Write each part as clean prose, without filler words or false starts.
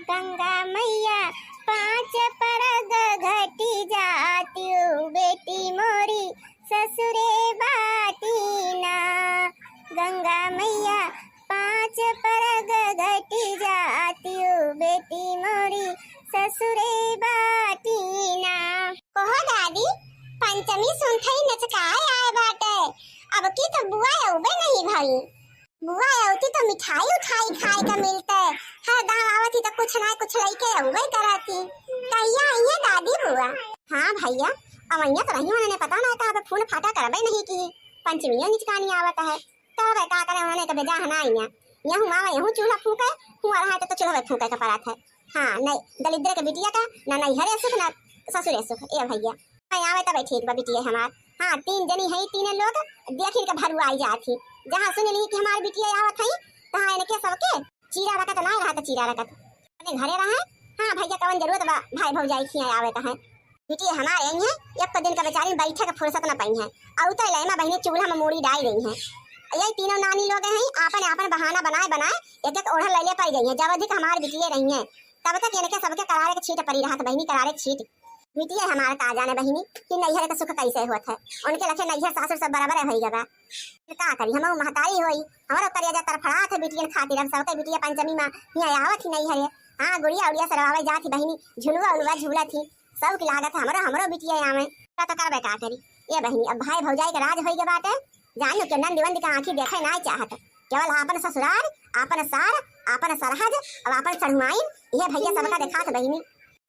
गंगा मैया पांच परग घटी जाती बेटी मोरी ससुरे बाटी ना। गंगा मैया पांच परग घटी जाती बेटी मोरी ससुरे बाटी ना। कहो दादी पंचमी सुनथई नचकाय आए बाटे। अब की तो बुआ उबे नहीं भाई। बुआ होती तो मिठाई उठाई खाए का मिलते। हर दाम आवती तो कुछ ना कुछ लइके उबे कराती। कहिया ये दादी बुआ। हाँ भैया अवैया तो नहीं उन्होंने पता ना कहा फोन फाटा करबे नहीं की पंचमी निचकानी आवत है। तब का करे उन्होंने कबे जा हना आईया यहूं आवा यहूं चूल्हा फूके हुआ रहा तो चूल्हा फूके का परात है। हां नहीं दलिद्र के बिटिया का ना नहीं हरे सुख ना ससुरे सुख। ए भैया मैं आवे तब ठीक बा बिटिया हमार। हां तीन जनी है तीन लोग देखिन के भरू आई जाती। जहां सुन ली कि हमारी बिटिया आवत है तहां इनके सबके चीरा रखत ना रहा तो चीरा रखत अपने घरे रहे। हां भैया कवन जरूरत बा भाई भौजाई खिया आवे का है। बिटिया हमारे यही है एक दिन का बेचारी बैठे के फुर्सत ना पाई है और तो लैमा बहने चूल्हा में मूड़ी डाल रही है। यही तीनों नानी लोग हैं आपन आपन बहाना बनाए बनाए एक एक ओढ़ ले पाई गई है। जब अधिक हमारी बिटिया रही है तब तक इनके सबके करारे के छीट पड़ी रहा बहनी करारे के छीट। बिटिया हमारे का जाने बहनी कि नैहर का सुख कैसे होता है। उनके लखे नैहर सासुर सब बराबर है जगह का करी हम महतारी होई हमारा करिया तरफड़ा थे बिटिया खातिर सबके बिटिया पंचमी में यहाँ आवत ही नैहर। हाँ गुड़िया उड़िया सरवावे जाती बहनी झुलुआ उलुआ झूला थी सब की लागत हमरो हमरो बिटिया आवे तो करबे का करी। ये बहनी अब भाई भौजाई के राज होई के बाटे जानो के नंदी वंदी का आंखी देखे ना चाहत। केवल आपन ससुराल आपन सार आपन सरहद और आपन चढ़ुआइन ये भैया सबका देखात बहनी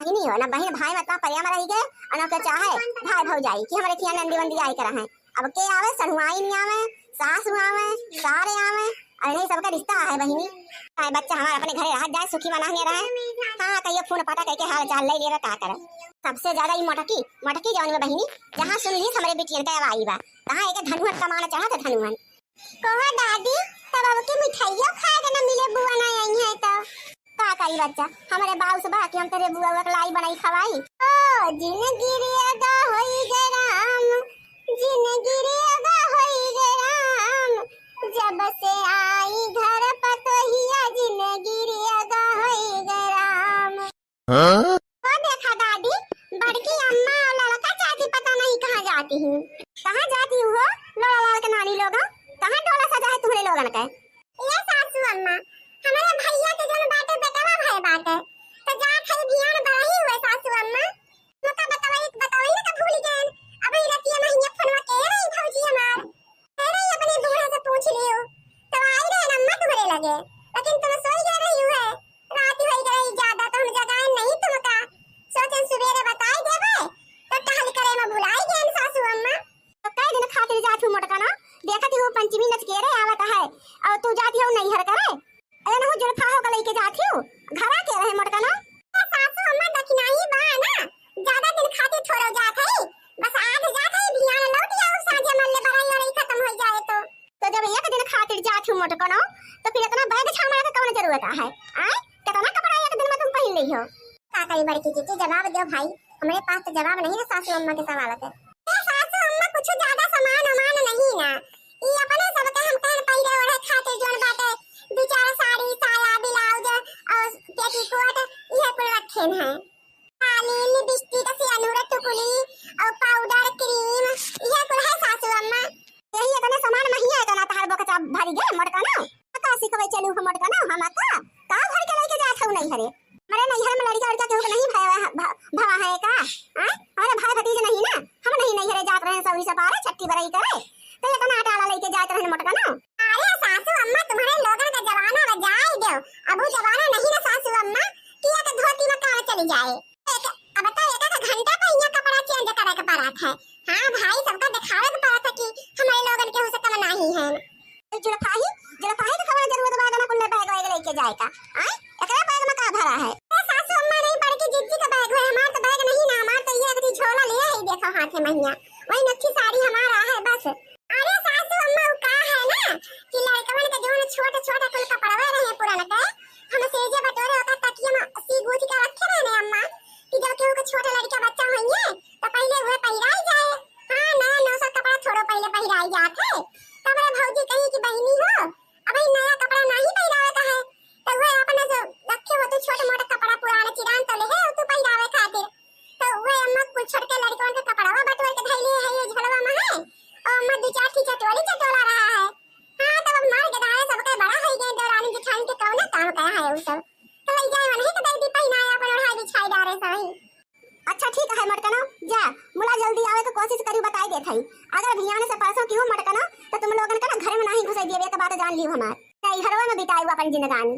बहनी हो ना बहन भाई मत परिया में रही गए और के चाहे भाई भौजाई कि हमारे खिया नंदी वंदी आई कर है। अब के आवे चढ़ुआइन आवे सास आवे सारे आवे और नहीं सबका रिश्ता है बहनी। काय बच्चा हमारे अपने घरे रह जाए सुखी मना नहीं रहे। हां कहियो फोन पता करके हाल चाल ले लेवे का करे। सबसे ज्यादा ई मटकी मटकी जौन में बहनी जहां सुन ली हमरे बिटिया के आई बा तहां एक धनुहन कमाना चाहत धनुहन। कहो दादी तब अब की मिठाइयो खाए के ना मिले बुआ ना आई है तो का करी बच्चा हमारे बाऊ से बा कि हम तेरे बुआ के लाई बनाई खवाई। ओ जिंदगी रेगा होई गे राम जिंदगी रेगा होई गे राम जब से आई घर पतोहिया जिंदगी रेगा होई गे राम। हां देखा दादी बड़की अम्मा और लड़का चाची पता नहीं कहां जाती हूं। कहां जाती हो लोला लाल के नानी लोग कहां डोला सजा है तुम्हारे लोगन के। ये सासू अम्मा हमारे भैया के जन बाटे बेटवा भाई बाटे तो जात है भियान बड़ाई हुए सासू अम्मा तो का बतावई ना तो भूल गए। अब ई रतिया महीने फोनवा के रही भौजी हमार अरे अपने बूढ़ा से पूछ लियो तो आई रहे अम्मा तुम्हारे लगे लेकिन तुम सोई गए रही हो रात होई गई ज्यादा तो हम जगाए नहीं तुमका सोचन सुबेरे बताई देबे तो टहल करे में भुलाई गए सासू अम्मा। तो कई दिन खातिर जात हूं मोटका ना देखती हूं पंचमी नच के रे आवत है और तू जाती हो नहीं हर करे ए ना जुड़फा हो के लेके जाती हूं घरा के रहे मोटका ना। सासू अम्मा दक्षिणाई बा ना ज्यादा दिन खातिर थोड़ा जात है बस आज जात है भियान लौट जाओ साजे मन ले बड़ाई और खत्म हो जाए तो जब एक दिन खातिर जात हूं मोटका ना तो फिर इतना बैग छामा के कौन जरूरत है आए कितना कपड़ा एक दिन में तुम पहन ली हो। का करी बड़की चीची जवाब दो भाई हमारे पास तो जवाब नहीं है सासू अम्मा के सवाल के। सासू अम्मा कुछ ज्यादा सामान अमान नहीं ना ई अपने सब के हम कहन पहले ओढ़े खातिर जोन बाटे दो चार साड़ी साया ब्लाउज और पेटीकोट ये कुल रखेन है। काली लिपस्टिक से अनुर टुकली और पाउडर क्रीम ये कुल है सासू अम्मा। यही इतने सामान नहीं है तो ना तार बकचा भरी गए मोटका ना का सिखवे चलू हम मोटका ना हम का भर के लेके जात हूं नहीं हरे मरे नैहर में लड़का लड़का केहू नहीं भवा है का हमारे भाई भतीजे नहीं ना हम नहीं नैहर जात रहे सौरी से पारे छट्टी बरई करे तो इतना आटा लेके जात रहे मोटका ना। अरे सासू अम्मा तुम्हारे लोगन का जमाना में जाए दो अब वो जमाना नहीं ना सासू अम्मा कि एक धोती में कार चली जाए अब तो एक घंटा पहिया कपड़ा चेंज करे के पड़त है। हां भाई सबका दिखावे के पड़त है कि हमारे लोगन के हो सकता नहीं है जुड़फाही तो खबर जरूरत बाद ना कुल बैग वैग लेके जाए का आए एकरा बैग में का भरा है। सासू अम्मा नहीं बड़की जिज्जी का बैग है हमार तो बैग नहीं ना हमार तो ये एक झोला ले आई देखो हाथ में महिया वही नच्छी साड़ी हमारा है बस। अरे सासू अम्मा वो का है ना कि लड़कवन के जोन छोटा छोटा कुल कपड़वा रहे पुराना के हम सेजे बटोरे होता तकिया में सी गूंथ के रखे रहने अम्मा कि जब केहू के छोटा लड़का बच्चा होइए तो पहले वो पहिराई जाए। हां नया नौसा कपड़ा थोड़ा पहले पहिराई जात है तब रे भौजी कही कि बहनी हो अब नया कपड़ा नहीं पहिरावे का है तो वो अपने जो रखे हो तो छोटा मोटा कपड़ा जा मुला जल्दी आवे के कोशिश करी बताई देत हई। अगर भियाने से परसों क्यों मटका ना तो तुम लोगन का ना घर में नहीं घुसाई दिए के बात जान लियो हमार। तई घरवा में बिताई अपन जिंदगानी।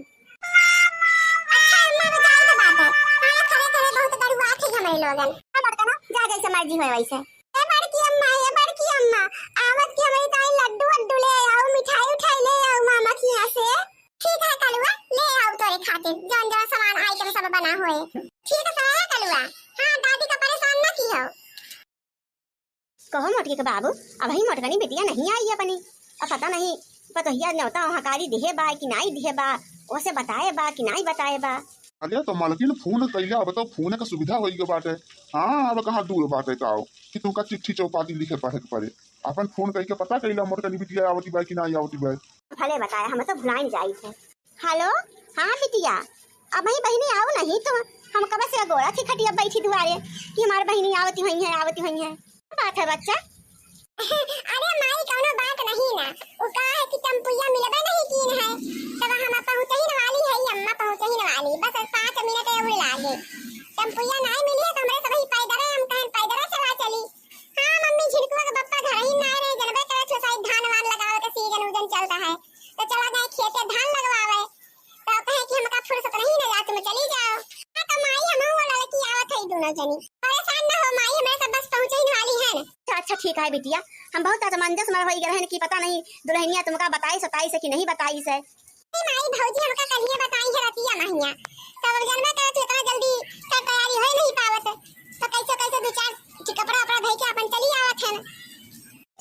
अच्छा अम्मा बताई के बात है। हां खरे खरे बहुत दरुआ आखे हमारे लोगन। मटका ना जा जैसे मर्जी होए वैसे। ए बड़की अम्मा आवत की हमारी ताई लड्डू वड्डू ले आओ मिठाई उठाई ले आओ मामा की यहां से। ठीक है कलुआ ले आओ तोरे खातिर जौन जौन सामान आइटम सब बना हुए। ठीक है कलुआ। हां दादी का परेशान ना की हो। कहो मोटकी के बाबू अब ही मोटकनी बेटिया नहीं आई अपनी। अब पता नहीं पतोहिया नौता वहां कारी दिहे बा कि नहीं दिहे बा ओसे बताए बा कि नहीं बताए बा। अरे तो मालकिन फोन कइला अब तो फोन का सुविधा होई के बाटे। हां अब कहां दूर बाटे का कि तुमका चिट्ठी चौपाटी लिखे पढ़े के पड़े। अपन फोन कइ के पता कइला मोटकनी बिटिया आवती बा कि नहीं आवती बा। भले बताया हम तो भुलाइन जाई थे। हेलो हां बिटिया अब ही बहनी आओ नहीं तो हम कब से गोरा थी खटिया बैठी दुआरे कि हमार बहनी आवती हुई है। बात है बच्चा। अरे माई कोनो बात नहीं ना वो का है कि टम्पुया मिलबे नहीं कीन है तब हम पहुंचे ही वाली है अम्मा पहुंचे ही वाली बस 5 मिनट और लागे। टम्पुया नहीं मिली है तो हमरे सभी पैदल हम कहन पैदल चला चली। हां मम्मी झिड़कुआ के बप्पा घर ही ना रहे जनबे करे छो साइड धान वान लगावे के सीजन उजन चलता है तो चला गए खेते धान लगवावे तो कहे कि हमका फुर्सत नहीं ना जा तुम चली जाओ। हां तो माई हम वो लड़की आवत है दोनों जनी परेशान ना हो माई हमें सब बस पहुंचे ही वाली है। अच्छा ठीक है बिटिया हम बहुत असमंजस में हो गए हैं कि पता नहीं दुल्हनिया तुमका बताई सताई से कि नहीं बताई से। माई भौजी हमका कलिए बताई है रतिया महिया तब जनबे करे थे इतना जल्दी का तैयारी होई नहीं पावत तो कैसे कैसे दो चार कपड़ा अपना धइ के अपन चली आवत है।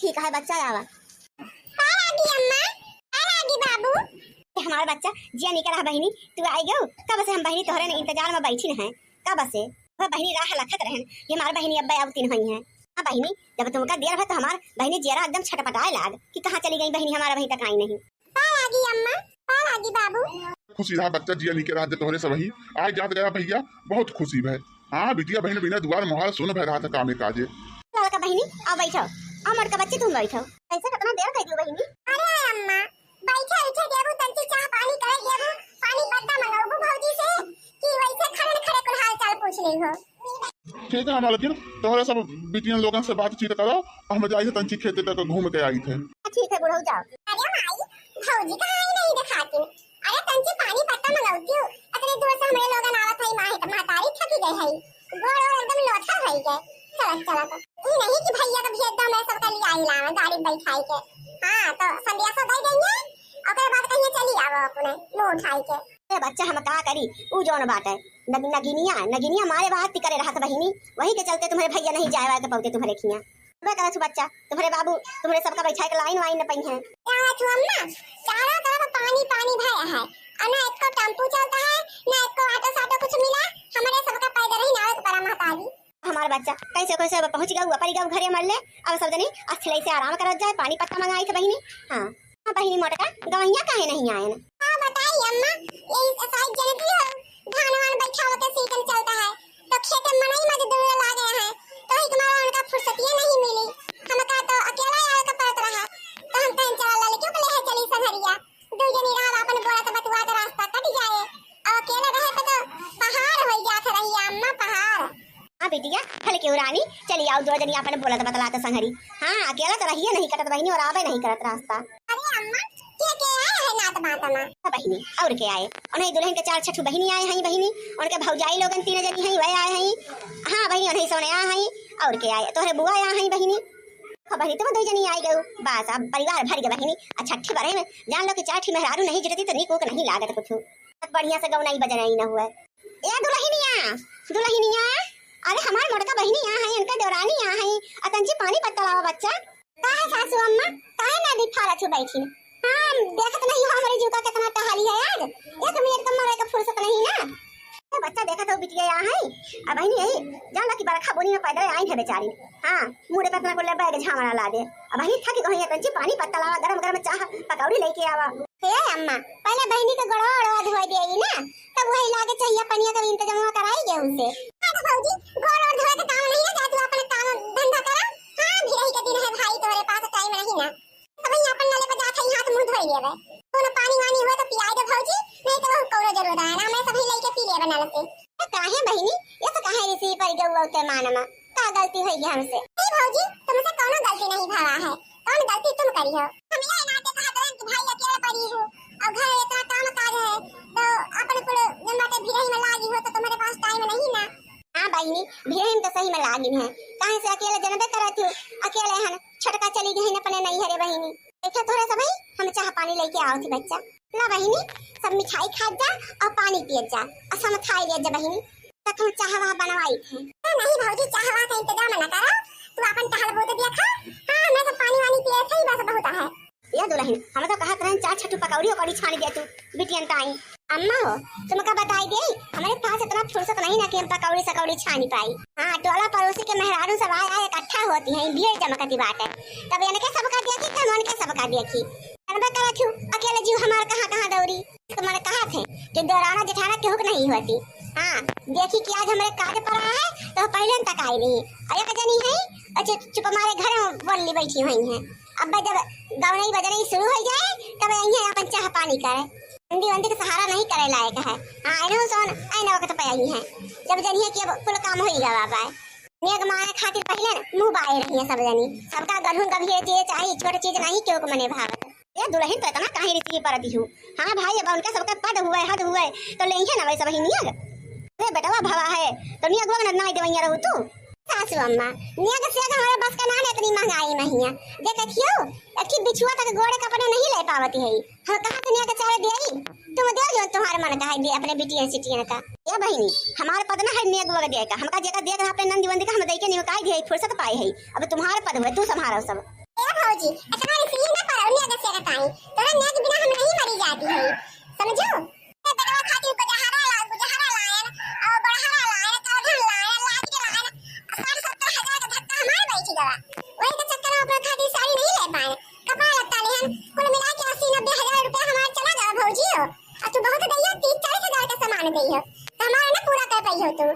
ठीक है बच्चा आवा। आगी अम्मा आगी बाबू हमारा बच्चा जिया निकल रहा बहनी तू आई गयो कब से हम बहनी तोहरे ने इंतजार में बैठी हैं कब से वह बहनी राह लखत रहन ये हमार बहनी अब्बा आवतीन हुई हैं। हां बहनी जब तुमका देर है तो हमार बहनी जेरा एकदम छटपटाए लाग कि कहां चली गई बहनी हमारा वहीं तक आई नहीं। आगी अम्मा आगी बाबू खुशी रहा बच्चा जिया निके रहा तोहरे सब ही आज जात गया भैया बहुत खुशी भय। हां बिटिया बहन बिना दुआर मोहर सुन भय रहा था कामे काजे। लड़का बहनी आ बैठो अमर का बच्चे तुम बैठो कैसे कितना देर कर दी बहनी। अरे अम्मा बैठे उठे देबू तंची चाह पानी करे देबू पानी पत्ता मंगाऊ भौजी से कि वैसे खड़े खड़े कुल हाल चाल पूछ रही हो। ठीक है मालकिन तोहरे सब बिटिया लोगन से बातचीत करो हम जाई थे तंची खेते तक घूम के आई थे। ठीक है बुढ़ऊ जाओ। अरे माई भौजी का आई नहीं दिखाती। अरे तंची पानी पत्ता मंगाऊती हूं अतने दूर से हमरे लोगन आवत है माई महतारी थकी गई है गोड़ एकदम लोथा भई गए चला तो ई नहीं कि भैया का भेज दो मैं सबका लिए आई लावे गाड़ी बैठाई के। हां तो संध्या से दई देंगे ओकर बाद कहीं चली आवो अपने मुंह उठाई के। ए बच्चा हम का करी ऊ जोन बात है नगिनिया मारे बात करे रहा था बहिनी वही के चलते तुम्हारे भैया नहीं जाए तो पहुंचे तुम्हारे खिया मैं कहा बच्चा तुम्हारे बाबू तुम्हारे सबका बैठा के लाइन वाइन न पई है। क्या तू अम्मा चारों तरफ पानी पानी भया है और ना एक को टेंपू चलता है ना एक को ऑटो साटो कुछ मिला हमारे सबका पैदल ही नाव पर महताजी हमारा बच्चा कैसे कैसे पहुंच गया ऊपर गया घरे मर ले अब सब जनी अच्छे से आराम करत जाए पानी पत्ता मंगाई थे बहिनी। हां बहिनी मोटका गवैया काहे नहीं आए ना। हां बताइए अम्मा ये साइड जनती हो धान वान बैठाव के सीजन चलता है तो खेत में नहीं मजदूर लागे हैं तो ही तुम्हारा उनका फुर्सत ही नहीं मिली हमका तो अकेला आए का पड़त रहा तो हम तन चला ले क्यों ले चली संहरिया दो जनी राह अपन बोला तो बतवा के रास्ता कट जाए और अकेले रहे तो पहाड़ हो जात रही अम्मा पहाड़। हां बेटिया फल के रानी चली आओ दो जनी अपन बोला तो बतलाते संहरी। हां अकेला तो रहिए नहीं करत बहिनी और आवे नहीं करत रास्ता। अरे अम्मा के आए है नात बातमा बहिनी और के आए उन्हें दुल्हन के 4 छठू बहिनी आए हैं बहिनी उनके भौजाई लोगन 3 जनी हैं वही आए हैं। हां बहिनी उन्हें सोने आए हैं और के आए तोहरे बुआ आए हैं बहिनी बहिनी तुम 2 जनी आई गयो बस अब परिवार भर गया बहिनी। अच्छा छठी बारे में जान लो कि 4 ठी मेहरारू नहीं जुटती तो निको नहीं लागत कुछ बढ़िया से गौनाई बजना ही न हुआ। ए दुल्हनिया अरे हमार मोटका बहिनी आ है इनका देवरानी आ है अतंजी पानी पत्ता लावा बच्चा काहे सासू अम्मा काहे ना दिखाला छु बैठी। हां देखत नहीं हो हमारी जुका कितना टहली है आज 1 मिनट कम मरे का फुर्सत नहीं ना तो बच्चा देखा तो बिटिया आ है अब बहिनी यही जान ला कि बरखा बोनी में पैदल आई है बेचारी। हां मुड़े पे इतना को ले बैग झामड़ा ला दे अब बहिनी थकी गई है तंजी पानी पत्ता लावा गरम गरम चाह पकौड़ी लेके आवा। हे अम्मा पहले बहिनी को गड़वा अड़वा धोई देगी ना तब वही लागे चाहिए पनिया का इंतजाम कराई गए उनसे। हां भौजी गोड़ और धोए का काम नहीं है जा तू अपना काम धंधा करा। हां भिड़ई का दिन है भाई तुम्हारे पास टाइम नहीं ना अब यहाँ अपन नाले पे जाके हाथ मुंह धोई लेवे कोनो पानी वानी हुआ तो पियाई दे भौजी नहीं तो कौरो जरूर है ना मैं सभी लेके पी लेवे नाले से। काहे बहिनी ये तो काहे ऋषि पर गौ ते मानमा का गलती हुई हमसे। नहीं भौजी, तुमसे कोनो गलती नहीं भरा है, कौन गलती तुम करी हो। हम ये नाते कहा दरन कि भाई अकेले पड़ी हो और घर इतना काम काज है तो अपन को जन बाटे भिड़ई में लागी हो तो तुम्हारे पास टाइम नहीं ना। हां बहिनी, भिड़ई में तो सही में लागी है, काहे से अकेले जनबे करत हो, अकेले हन छटका चली गई न अपने नहीं हरे बहिनी। देखा थोड़ा सा भाई, हम चाह पानी लेके आओ थी बच्चा। ला बहिनी, सब मिठाई खा जा और पानी पिए जा और सब खाई ले जा बहिनी। तक हम चाहवा बनवाई थे। नहीं भौजी, चाहवा का इंतजाम न करो, तू अपन टहल बोते दिया खा। हां मैं तो पानी वानी पिए थे, बस बहुत है। ये दुल्हन, हम तो कहत रहन चार छटू पकौड़ी और छान दिया तू बिटियन ताई। अम्मा हो, तुमका बताई दे, हमारे पास इतना फुर्सत नहीं ना कि हम पकौड़ी सकौड़ी छानी पाई। हां, टोला पड़ोसी के मेहरारू सब आए इकट्ठा होती हैं, भीड़ जमकती बात है। तब यानी के सबका दिया कि कमन के सबका दिया कि अनबे करा क्यों अकेले जीव हमार कहां दौड़ी। तुम्हारे कहा थे कि दौराना जेठाना के हुक नहीं होती। हां, देखी कि आज हमारे काज पड़ा है तो पहले तक आई नहीं। अरे का जानी है, अच्छा चुप हमारे घर में बोली बैठी हुई हैं। अब जब गावनी बजनी शुरू हो जाए तब यहीं अपन चाह पानी करे, हिंदी वंदी का सहारा नहीं करे लायक है। हां, आइनो सोन आइनो वक्त पे आई है, जब जनी है कि अब कुल काम होईगा बाबा। नेग मारे खातिर पहले मुंह बाए रही है सब जनी, सबका गढ़ू गंभीर चीज चाहिए, छोटी चीज नहीं क्यों को मने भावत। ये दुल्हन तो इतना काहे रीति पर दी हूं। हां भाई, अब उनका सबका पद हुआ है, हद हुआ है तो लेंगे ना वैसे वही नियग। अरे बेटवा भवा है तो नियग वग ना देवैया रहू तू। सासू अम्मा, नियग से हमारे बस का ना इतनी महंगाई नहीं है। जे देखियो अच्छी बिछुआ तक गोड़े कपड़े नहीं ले पावती है। हम कहां से नियग चारे देई, तुम दे जो तुम्हारे मन का है दे अपने बिटिया सिटिया का। ये बहिनी, हमारे पद ना है नियग वग दे का, हमका जेका देख अपने नंदी वंदी का हम दई के निकाई दे फुर्सत पाई है। अब तुम्हारे पद हुए, तू संभालो सब। ए भौजी, इतना सीन ना पर नियग से बताई, तोरा नियग बिना हम नहीं मरी जाती है, समझो। ए बेटवा खातिर को जहरा लायन और बड़हरा लायन काढ़न लायन लाज के लायन 60-70 हजार का धक्का हमारे बैठी गवा। वही के चक्कर में अपना खातिर साड़ी नहीं ले पाए, कपड़ा लत्ता लेहन कुल मिला के 80-90 हजार रुपया हमारे चला गया भौजी हो। और तू बहुत दैया 30-40 हजार का सामान दई हो तो हमारा ना पूरा कर पाई हो तू।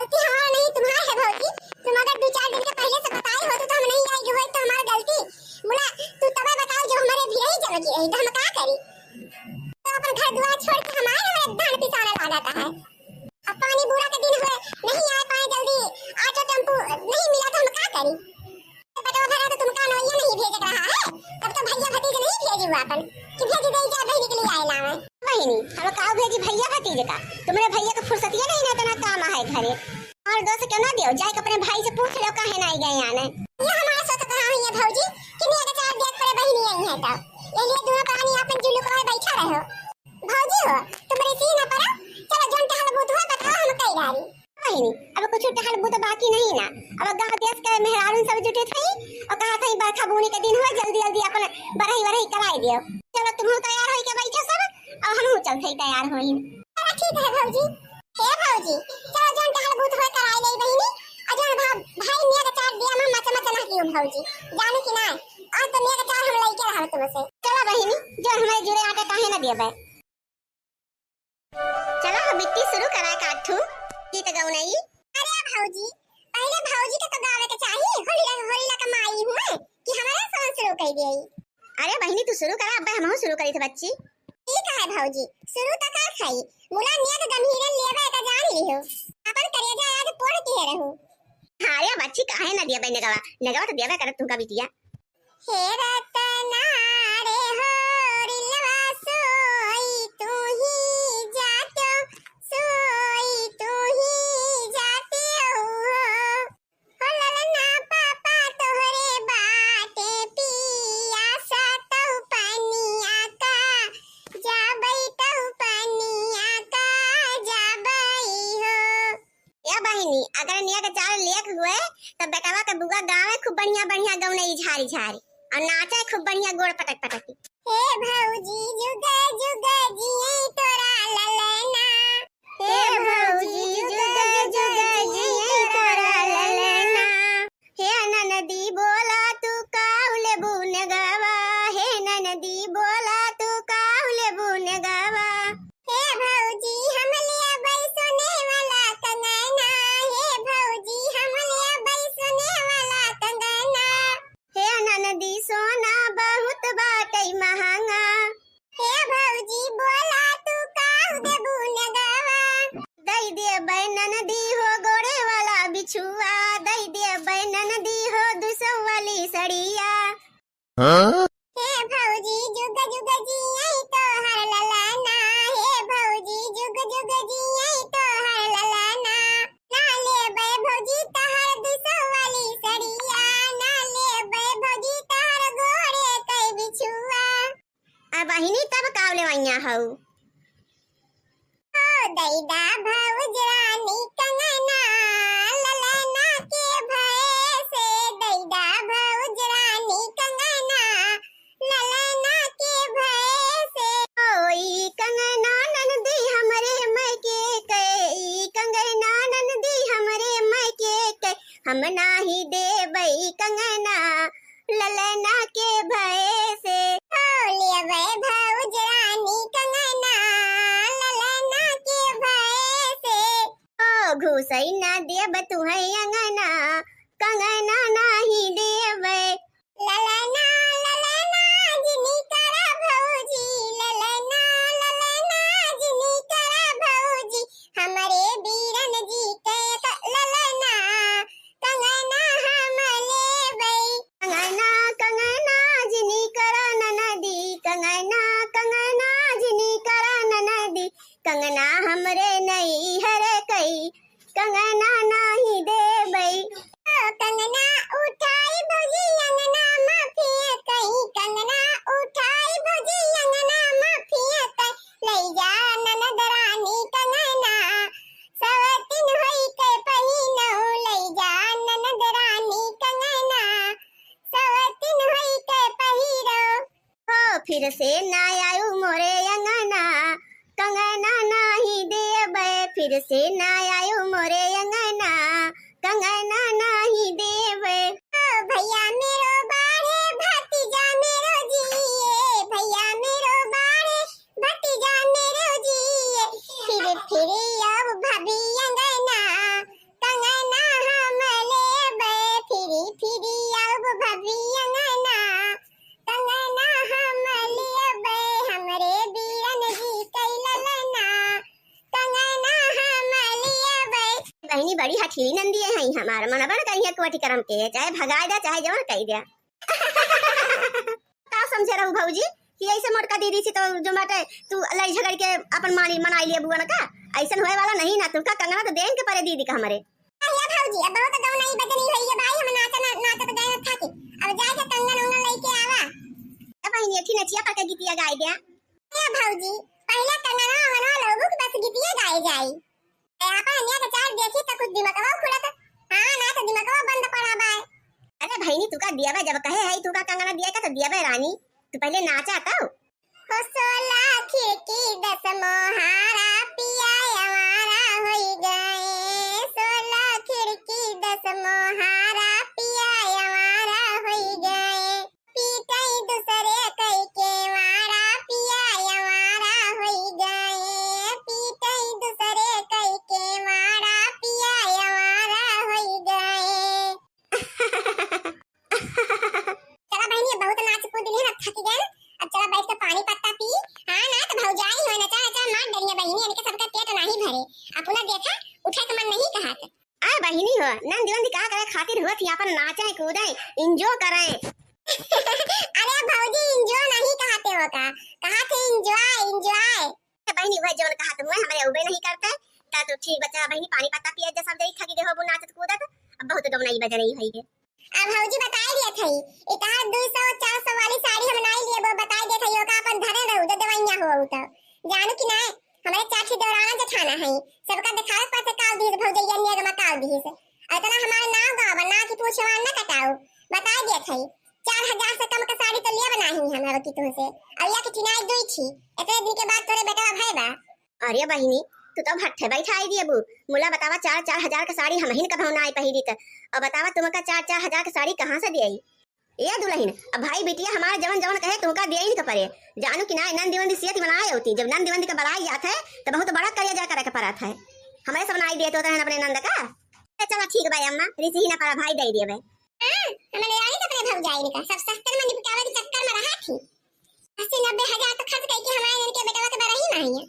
तो हमारा नहीं तुम्हारा है भौजी। तुम अगर 2-4 दिन के पहले से बताई हो तो हम नहीं आई हो, तो हमारी गलती। बोला तू तबे बताओ जो हमारे भी यही जगह रही तो हम क्या करी। तो अपन घर द्वार छोड़ के हमारे धान पिसाने लगाता है। अब पानी बूढ़ा के दिन हुए नहीं आ पाए जल्दी, ऑटो टेम्पो नहीं मिला तो हम क्या करी। बेटा भरा तो तुमका नौया नहीं भेज रहा है, तब तो भैया भतीजे नहीं भेजी हुआ अपन कि भेज दे जा बहनी के लिए आए ना है। बहनी हम का भेजी भैया भतीजे का, तुम्हारे भैया का फुर्सत ये नहीं ना इतना काम है घरे। और दोस्त क्यों ना दियो, जाके अपने भाई से पूछ लो काहे नहीं गए आने। ये हमारा सोच कहां है ये भौजी कि नहीं अगर चार देख पर बहनी आई है तो ये दोनों कहानी अपन जुलू को बैठा रहो। भौजी हो तुम्हारी सी ना पड़ा, चलो जोन टहल बूत हो बताओ हम कई गाड़ी। बहनी अब कुछ टहल बूत बाकी नहीं ना, अब गांव देश के मेहरारू सब जुटे थे और कहा था बरखा बुनी के दिन हुआ जल्दी जल्दी अपन बरही कराई दियो। चलो तुम तैयार होई के बैठो सब और हम चलते तैयार होई। ठीक है भौजी। हे भौजी, चलो जोन टहल बूत हो कराई ले बहनी और जोन भाई मियां का चार दिया में मचा ना कियो भौजी, जाने की ना और तो मियां का चार हम लेके रहा तुमसे। चलो बहनी, जो हमारे जुड़े आटे काहे ना दिए बे। चलो हम मिट्टी शुरू करा काठू गीत गौनई। अरे भौजी, पहले भौजी के तो गावे के चाहिए, होली ला कमाई हुए कि हमारे सोन शुरू कर दिए। अरे बहनी तू शुरू करा, अब हम शुरू करी थे बच्ची। ठीक है भौजी, शुरू तक का खाई मुला नियत गंभीर लेवे का जान लियो, अपन करेजा आज पोड़ के रहू। हां रे बच्ची काहे ना दिया बे नगवा तो देवे कर तू का बिटिया। हे रतना रे होरिलवा सोई तू ही जातो, सोई तू ही जाते हो ललना पापा तोहरे बाटे पिया सतौ पनिया का जा बैठौ पनिया का जा बई हो। या बहिनी अगर निया के चाल लेक हुए तो बेटावा के बुआ गांव में खूब बढ़िया बढ़िया गौनई झारी झारी और नाचे खूब बढ़िया गोड़ पटक पटक। हे भौजी जुग जुग जिए तोरा ललना, हे भौजी जुग जुग जिए तोरा ललना, हे ननदी बोला तू काहुले बुन गवा, हे ननदी बोला तू काहुले बुन गवा। हे भौजी हम लिया बई सोने वाला कंगना, हे भौजी हम लिया बई सोने वाला कंगना, हे ननदी सोना बहुत बाटै महंगा, हे भौजी बोला तू काहु दे बुन गवा। दई दई दिए ननदी हो गोड़े वाला बिछुआ, दई दिए ननदी हो 200 वाली सड़िया। हे भौजी जुग जुग जियै तोहर ललना, हे भौजी जुग जुग जियै तोहर ललना, ना लेबै भौजी तोहर 200 वाली सड़िया, ना लेबै भौजी तोहर गोड़े कै बिछुआ। आ बहिनी तब कावले वैया हऊ ओ दैदा भौज रानी कंगना, ललना के भय से दैदा भौज रानी कंगना, ललना के भय से। ओई कंगना ननदी हमरे मैके कई, कंगना ननदी हमरे मैके कई, हम नाही देबै कंगना ललना के भय से। ओ लेबै भौज रानी कंगना, ललना के भय से। ओ घुसई ना देब तुहै अंगना, कंगना नाही देबै। ललना ललना जिनी करा भौजी, ललना ललना जिनी करा भौजी, हमरे बीरन जी के ललना कंगना हम लेबै। कंगना कंगना जिनी करा ननदी, कंगना कंगना जिनी करा ननदी, कंगना हमरे नहीं हरे कई, कंगना नाही देबै। कंगना उठाई भौजी अंगना में फेंकई, कंगना उठाई भौजी अंगना में फेंकई, लई जा ननद रानी कंगना, सवतिन होई के पहिनऊ, लई जा ननद रानी कंगना, सवतिन होई के पहिरो। ओ फिर से ना आयु मोरे अंगना, कंगना नाही देबै, फिर से ना आयु मोरे अंगना, कंगना नाही देबै। ओ भैया मेरो बारे भतीजा मेरो जिए, भैया मेरो बारे भतीजा मेरो जिए, फिर अब भाभी अंगना, कंगना हम लेबै, फिर अब भाभी अंगना, कंगना हम लेबै, हमरे बीरन जी कै ललना, कंगना हम लेबै। बहनी बड़ी हठीली नंदी है हमार मन बड़ कहिए कोटी करम के, चाहे भगाए दे चाहे जवन कह दे। का समझे रहू भौजी कि ऐसे मोटका दीदी से तो जो बाटे तू लई झगड़ के अपन मानी मनाई लिए बुआ ना का, ऐसन होए वाला नहीं ना, तुमका कंगना तो देन के परे दीदी का हमरे। अरे भौजी अब बहुत गौ नहीं बदनी होई है भाई, हम नाच तो गए था कि अब जाके कंगन उंगन लेके आवा। अब बहनी एठी नचिया पर के गीतिया गाय दे। ए भौजी पहले कंगना मनो लोगो के बस गीतिया गाय जाई, अपन अन्या के चार देखी तो कुछ दिमागवा खुलत, हां ना तो दिमागवा बंद पड़ा बा। अरे भईनी तू का दिया बे, जब कहे है तू का कंगना दिया का तो दिया बे रानी, तू पहले नाचा तो। हो 16 खिड़की 10 मोहारा पिया हमारा होई गए, 16 खिड़की 10 मोहारा पिया हमारा होई गए, पीटई दूसरे कई के मारा पिया हमारा होई गए, पीटई दूसरे कई के मारा पिया हमारा होई गए। चला बहनी बहुत नाच कूद ली, अब थक गए, अब चला बैठ के पानी पत्ता पी। हां ना तो भौजाई हो नचा नचा मार डरिया बहनी, इनके सबका पेट नहीं भरे, अपना देखा उठे के मन नहीं कहा था। आ बहनी हो नन दिवन का करे खातिर हुआ थी अपन नाचे कूदे एंजॉय करें। अरे भौजी एंजॉय नहीं कहते हो का, कहा थे एंजॉय एंजॉय। बहनी वह जवन कहा तुम हमारे उबे नहीं करते ता तो ठीक बच्चा बहनी पानी पत्ता पिए जैसा देख थकी गए हो वो नाचत कूदत, अब बहुत दम नहीं बज रही है ये। अब भौजी बताई दिया थई इतार 200 400 वाली साड़ी हम नहीं लिए, वो बताई दे थई का अपन धरे रहू दे दवाइयां हो तो जानू कि नहीं, हमारे चाची दौराना जठाना है सबका दिखावे पासे काल दी भौजैया ने के काल दी से, इतना हमारे नाव गाव ना कि पूछवा ना कटाओ, बताई दिया थई 4000 से कम का साड़ी तो लिया बनाही हमरा की तुमसे, अब या कि चिनाई दुई थी इतने दिन के बाद तोरे बेटा भाई बा। अरे बहिनी तू तो भट्ठे बैठाई दिए बू, मुला बतावा 4-4 हजार का साड़ी हम हिन कभौ ना आई पहिरी त, और बतावा तुमका 4-4 हजार का साड़ी कहां से देई ये दुल्हन। अब भाई बेटिया हमारे जवन जवन कहे तुमका देई नहीं परे, जानू कि ना नंद दिवंदी सियत बनाए होती, जब नंद दिवंदी का बड़ाई जात है तो बहुत बड़ा करिया जा करे के परत है, हमें सब बनाई देत होता है अपने नंद का। चला ठीक भाई अम्मा ऋषि ही ना परा भाई दे दिए भाई। हां हमें यानी तो अपने भौजाई का सब सस्ते में निपटावे के चक्कर में रहा थी, 80-90 हजार तो खर्च करके हमारे इनके बेटा के बड़ा ही नहीं है,